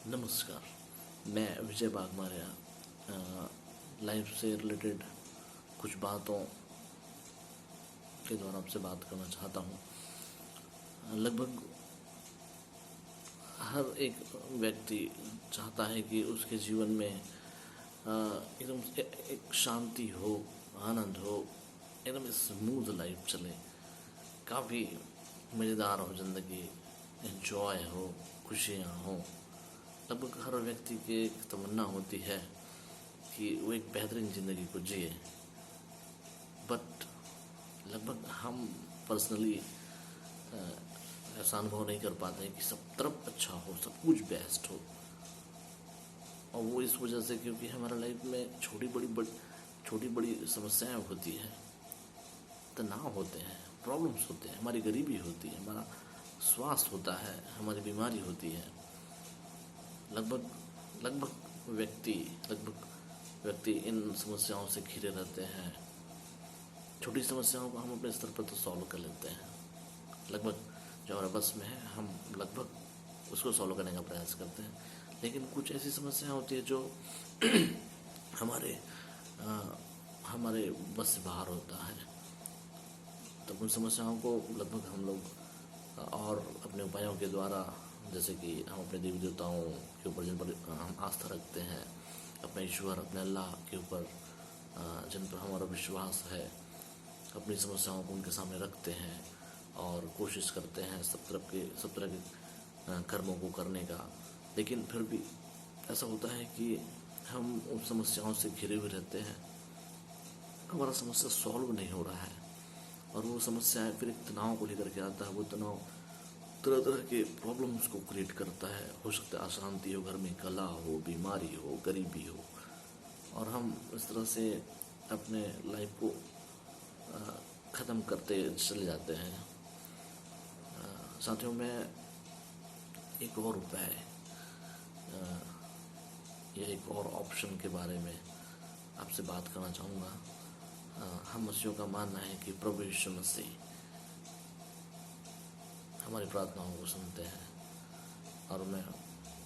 नमस्कार। मैं विजय बागमारिया लाइफ से रिलेटेड कुछ बातों के द्वारा आपसे बात करना चाहता हूँ। लगभग हर एक व्यक्ति चाहता है कि उसके जीवन में एकदम एक शांति हो, आनंद हो, एकदम स्मूथ लाइफ चले, काफ़ी मज़ेदार हो ज़िंदगी, एंजॉय हो, खुशियाँ हो। लगभग हर व्यक्ति की एक तमन्ना होती है कि वो एक बेहतरीन ज़िंदगी को जिए। बट लगभग हम पर्सनली ऐसा अनुभव नहीं कर पाते हैं कि सब तरफ अच्छा हो, सब कुछ बेस्ट हो। और वो इस वजह से क्योंकि हमारा लाइफ में छोटी बड़ी समस्याएं होती हैं, तनाव होते हैं, प्रॉब्लम्स होते हैं, हमारी गरीबी होती है, हमारा स्वास्थ्य होता है, हमारी बीमारी होती है। लगभग लगभग व्यक्ति इन समस्याओं से घिरे रहते हैं। छोटी समस्याओं को हम अपने स्तर पर तो सॉल्व कर लेते हैं, लगभग जो हमारे बस में है हम लगभग उसको सॉल्व करने का प्रयास करते हैं। लेकिन कुछ ऐसी समस्याएं होती है जो हमारे अ, हमारे बस से बाहर होता है। तो उन समस्याओं को लगभग हम लोग और अपने उपायों के द्वारा, जैसे कि हम अपने देवी देवताओं के ऊपर जिन पर हम आस्था रखते हैं, अपने ईश्वर, अपने अल्लाह के ऊपर जिन पर हमारा विश्वास है, अपनी समस्याओं को उनके सामने रखते हैं और कोशिश करते हैं सब तरह के कर्मों को करने का। लेकिन फिर भी ऐसा होता है कि हम उन समस्याओं से घिरे हुए रहते हैं, हमारा समस्या सॉल्व नहीं हो रहा है और वो समस्या फिर एक तनाव को लेकर के आता है। वो तनाव तरह तरह के प्रॉब्लम्स को क्रिएट करता है। हो सकता है अशांति हो, घर में कलह हो, बीमारी हो, गरीबी हो, और हम इस तरह से अपने लाइफ को ख़त्म करते चले जाते हैं। साथियों, मैं एक और उपाय या एक और ऑप्शन के बारे में आपसे बात करना चाहूँगा। हम मसीहों का मानना है कि प्रभु यीशु मसीह हमारी प्रार्थनाओं को सुनते हैं, और मैं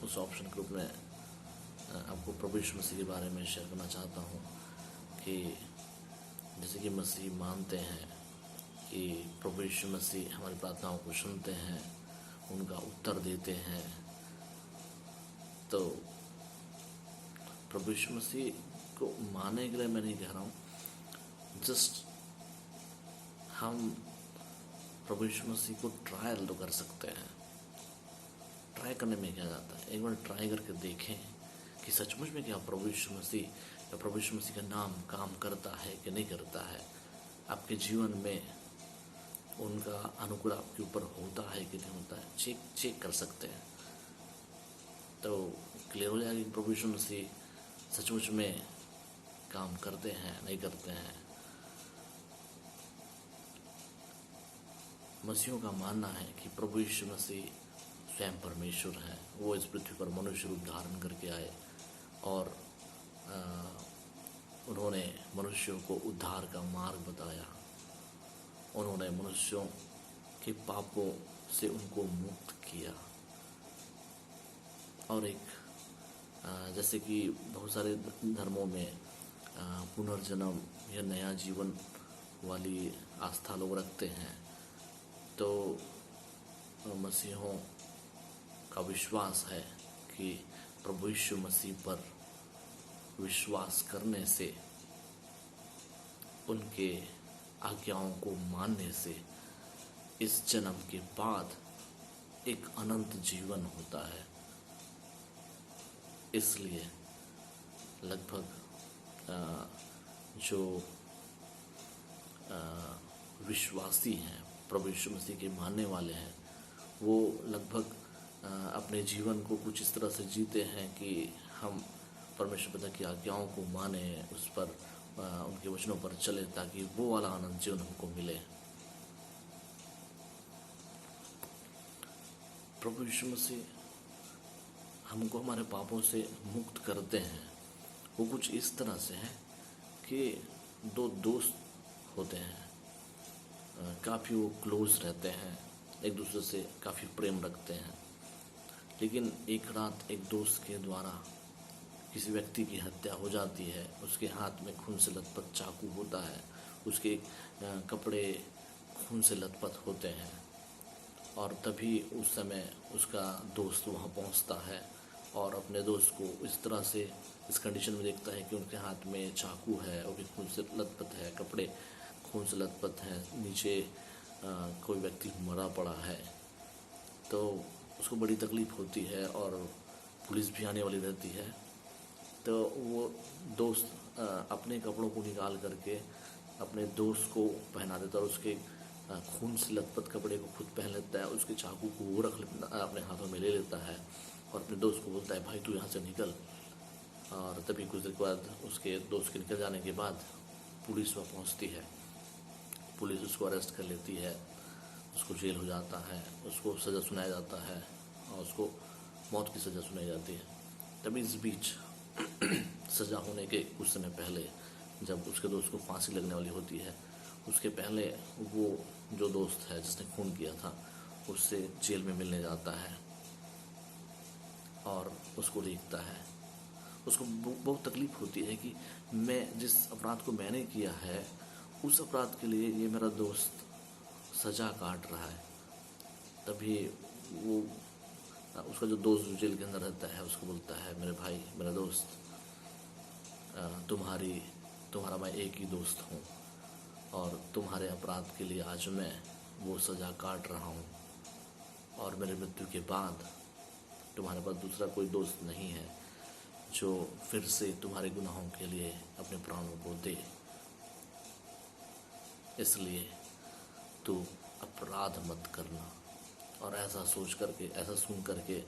उस ऑप्शन के रूप में आपको प्रभु यीशु मसीह के बारे में शेयर करना चाहता हूँ कि जैसे कि मसीह मानते हैं कि प्रभु यीशु मसीह हमारी प्रार्थनाओं को सुनते हैं, उनका उत्तर देते हैं। तो प्रभु यीशु मसीह को मानने के लिए मैं नहीं कह रहा हूँ, जस्ट हम प्रभु यीशु मसीह को ट्रायल तो कर सकते हैं। ट्राई करने में क्या जाता है, एक बार ट्राई करके देखें कि सचमुच में क्या प्रभु यीशु मसीह या प्रभु यीशु मसीह का नाम काम करता है कि नहीं करता है। आपके जीवन में उनका अनुग्रह आपके ऊपर होता है कि नहीं होता है, चेक कर सकते हैं। तो क्लियर हो जाएगा कि प्रभु यीशु मसीह सचमुच में काम करते हैं नहीं करते हैं। मसीहों का मानना है कि प्रभु यीशु मसीह स्वयं परमेश्वर है। वो इस पृथ्वी पर मनुष्य रूप धारण करके आए और उन्होंने मनुष्यों को उद्धार का मार्ग बताया। उन्होंने मनुष्यों के पापों से उनको मुक्त किया। और एक जैसे कि बहुत सारे धर्मों में पुनर्जन्म या नया जीवन वाली आस्था लोग रखते हैं। तो मसीहों का विश्वास है कि प्रभु यीशु मसीह पर विश्वास करने से, उनके आज्ञाओं को मानने से इस जन्म के बाद एक अनंत जीवन होता है। इसलिए लगभग जो विश्वासी हैं, प्रभु यीशु मसीह के मानने वाले हैं, वो लगभग अपने जीवन को कुछ इस तरह से जीते हैं कि हम परमेश्वर पिता की आज्ञाओं को माने, उस पर उनके वचनों पर चले, ताकि वो वाला आनंद जीवन हमको मिले। प्रभु यीशु मसीह हमको हमारे पापों से मुक्त करते हैं। वो कुछ इस तरह से है कि दो दोस्त होते हैं, काफ़ी वो क्लोज रहते हैं, एक दूसरे से काफ़ी प्रेम रखते हैं। लेकिन एक रात एक दोस्त के द्वारा किसी व्यक्ति की हत्या हो जाती है। उसके हाथ में खून से लथपथ चाकू होता है, उसके कपड़े खून से लथपथ होते हैं, और तभी उस समय उसका दोस्त वहाँ पहुँचता है और अपने दोस्त को इस तरह से इस कंडीशन में देखता है कि उनके हाथ में चाकू है, वो भी खून से लथपथ है, कपड़े खून से लथपथ हैं, नीचे कोई व्यक्ति मरा पड़ा है। तो उसको बड़ी तकलीफ़ होती है और पुलिस भी आने वाली रहती है। तो वो दोस्त अपने कपड़ों को निकाल करके अपने दोस्त को पहना देता है और उसके खून से लथपथ कपड़े को खुद पहन लेता है। उसके चाकू को वो रख लेता, अपने हाथों में ले लेता है और अपने दोस्त को बोलता है, भाई तू यहाँ से निकल। और तभी कुछ देर के बाद उसके दोस्त के निकल जाने के बाद पुलिस वहाँ पहुँचती है। पुलिस उसको अरेस्ट कर लेती है, उसको जेल हो जाता है, उसको सज़ा सुनाया जाता है और उसको मौत की सज़ा सुनाई जाती है। तभी इस बीच सज़ा होने के कुछ समय पहले जब उसके दोस्त को फांसी लगने वाली होती है, उसके पहले वो जो दोस्त है जिसने खून किया था उससे जेल में मिलने जाता है और उसको देखता है। उसको बहुत तकलीफ़ होती है कि मैं जिस अपराध को मैंने किया है उस अपराध के लिए ये मेरा दोस्त सज़ा काट रहा है। तभी वो उसका जो दोस्त जो जेल के अंदर रहता है उसको बोलता है, मेरे भाई, मेरा दोस्त, तुम्हारा मैं एक ही दोस्त हूँ और तुम्हारे अपराध के लिए आज मैं वो सज़ा काट रहा हूँ और मेरे मृत्यु के बाद तुम्हारे पास दूसरा कोई दोस्त नहीं है जो फिर से तुम्हारे गुनाहों के लिए अपने प्राणों को दे। इसलिए तू अपराध मत करना। और ऐसा सोच करके, ऐसा सुन करके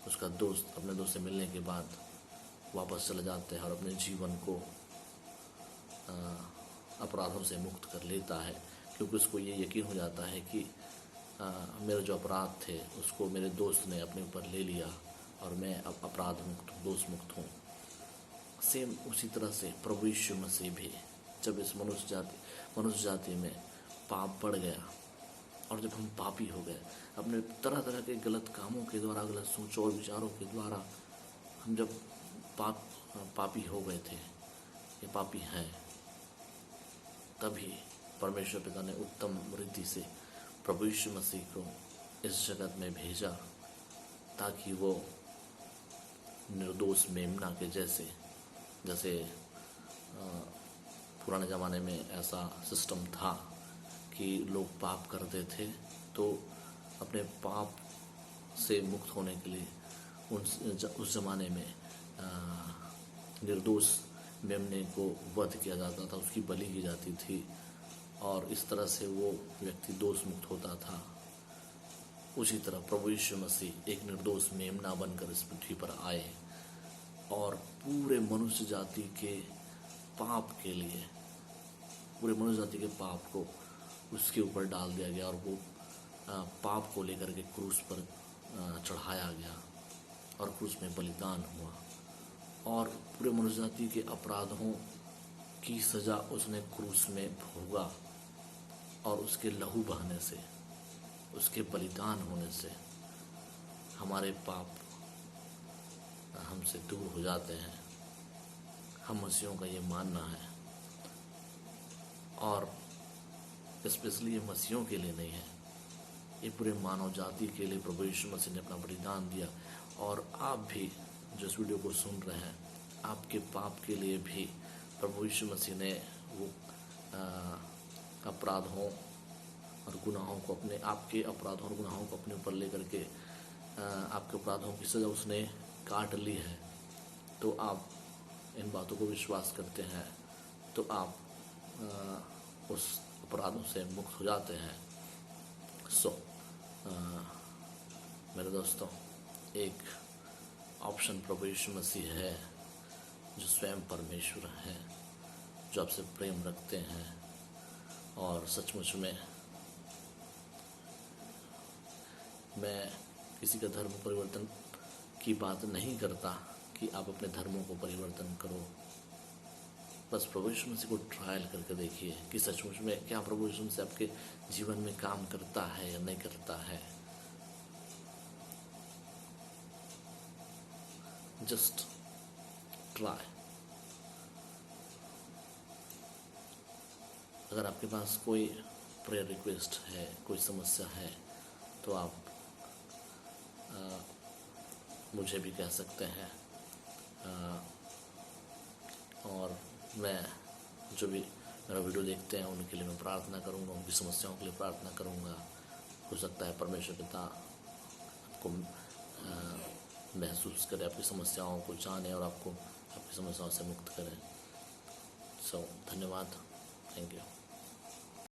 उसका दोस्त अपने दोस्त से मिलने के बाद वापस चले जाते हैं और अपने जीवन को अपराधों से मुक्त कर लेता है, क्योंकि उसको ये यकीन हो जाता है कि मेरे जो अपराध थे उसको मेरे दोस्त ने अपने ऊपर ले लिया और मैं अब अपराध मुक्त हूँ, दोष मुक्त हूँ। सेम उसी तरह से प्रभु यीशु मसीह भी जब इस मनुष्य जाति में पाप बढ़ गया और जब हम पापी हो गए, अपने तरह तरह के गलत कामों के द्वारा, गलत सोचों और विचारों के द्वारा हम जब पापी हो गए थे, ये पापी हैं, तभी परमेश्वर पिता ने उत्तम रीति से प्रभु यीशु मसीह को इस जगत में भेजा ताकि वो निर्दोष मेमना के जैसे पुराने ज़माने में ऐसा सिस्टम था कि लोग पाप करते थे तो अपने पाप से मुक्त होने के लिए उस ज़माने में निर्दोष मेमने को वध किया जाता था, उसकी बलि की जाती थी और इस तरह से वो व्यक्ति दोष मुक्त होता था। उसी तरह प्रभु यीशु मसीह एक निर्दोष मेमना बनकर इस पृथ्वी पर आए और पूरे मनुष्य जाति के पाप के लिए, पूरे मनुष्य जाति के पाप को उसके ऊपर डाल दिया गया और वो पाप को लेकर के क्रूस पर चढ़ाया गया और क्रूस में बलिदान हुआ और पूरे मनुष्य जाति के अपराधों की सज़ा उसने क्रूस में भोगा और उसके लहू बहने से, उसके बलिदान होने से हमारे पाप हमसे दूर हो जाते हैं। हम मसीहों का ये मानना है और स्पेशली ये मसीहों के लिए नहीं है, ये पूरे मानव जाति के लिए प्रभु यीशु मसीह ने अपना बलिदान दिया। और आप भी जो इस वीडियो को सुन रहे हैं, आपके पाप के लिए भी प्रभु यीशु मसीह ने वो अपराधों और गुनाहों को आपके अपराधों और गुनाहों को अपने ऊपर लेकर के आपके अपराधों की सज़ा उसने काट ली है। तो आप इन बातों को विश्वास करते हैं तो आप उस अपराधों से मुक्त हो जाते हैं। मेरे दोस्तों, एक ऑप्शन प्रभु यीशु मसीह है जो स्वयं परमेश्वर है, जो आपसे प्रेम रखते हैं और सचमुच में मैं किसी का धर्म परिवर्तन की बात नहीं करता कि आप अपने धर्मों को परिवर्तन करो। बस प्रभु यीशु मसीह को ट्रायल करके देखिए कि सचमुच में क्या प्रभु यीशु मसीह आपके जीवन में काम करता है या नहीं करता है। Just try. अगर आपके पास कोई प्रेयर रिक्वेस्ट है, कोई समस्या है, तो आप मुझे भी कह सकते हैं। और मैं जो भी मेरा वीडियो देखते हैं उनके लिए मैं प्रार्थना करूंगा, उनकी समस्याओं के लिए प्रार्थना करूंगा। हो सकता है परमेश्वर पिता आपको महसूस करे, आपकी समस्याओं को जाने और आपको आपकी समस्याओं से मुक्त करे। सो धन्यवाद, थैंक यू।